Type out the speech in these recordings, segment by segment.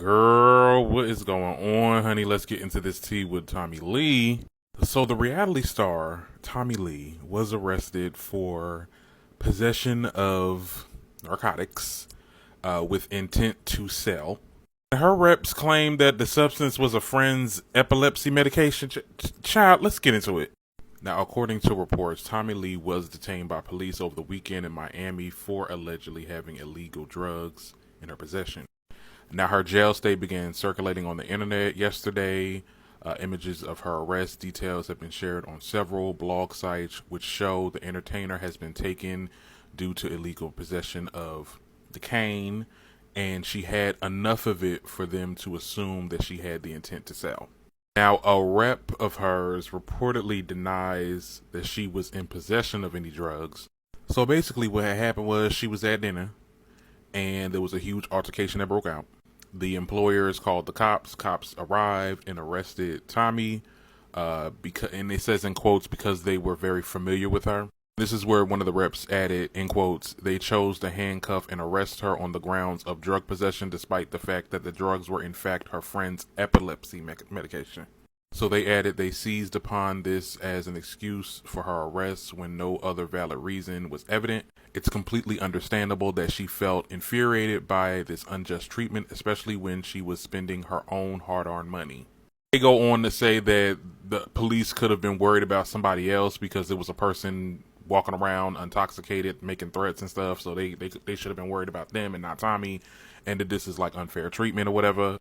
Girl, what is going on, honey? Let's get into this tea with Tommie Lee. So, the reality star, Tommie Lee, was arrested for possession of narcotics with intent to sell. Her reps claimed that the substance was a friend's epilepsy medication. Child, let's get into it. Now, according to reports, Tommie Lee was detained by police over the weekend in Miami for allegedly having illegal drugs in her possession. Now, her jail stay began circulating on the internet yesterday. Images of her arrest details have been shared on several blog sites, which show the entertainer has been taken due to illegal possession of the cane, and she had enough of it for them to assume that she had the intent to sell. Now, a rep of hers reportedly denies that she was in possession of any drugs. So basically what had happened was she was at dinner, and there was a huge altercation that broke out. The employers called the cops. Cops arrived and arrested Tommie, and it says in quotes, because they were very familiar with her. This is where one of the reps added, in quotes, they chose to handcuff and arrest her on the grounds of drug possession, despite the fact that the drugs were in fact her friend's epilepsy medication. So they added they seized upon this as an excuse for her arrest when no other valid reason was evident. It's completely understandable that she felt infuriated by this unjust treatment, especially when she was spending her own hard-earned money. They go on to say that the police could have been worried about somebody else because there was a person walking around intoxicated, making threats and stuff, so they should have been worried about them and not Tommie, and that this is like unfair treatment or whatever.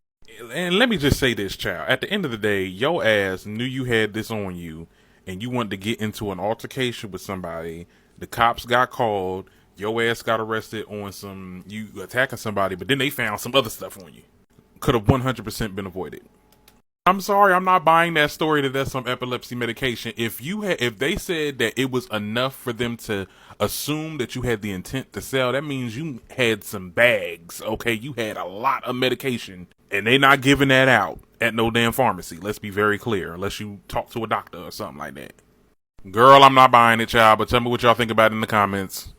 And let me just say this, child. At the end of the day, your ass knew you had this on you, and you wanted to get into an altercation with somebody. The cops got called. Your ass got arrested on some you attacking somebody, but then they found some other stuff on you. Could have 100% been avoided. I'm sorry, I'm not buying that story that that's some epilepsy medication. If they said that it was enough for them to assume that you had the intent to sell, that means you had some bags, okay? You had a lot of medication, and they not giving that out at no damn pharmacy. Let's be very clear, unless you talk to a doctor or something like that. Girl, I'm not buying it, child, but tell me what y'all think about it in the comments.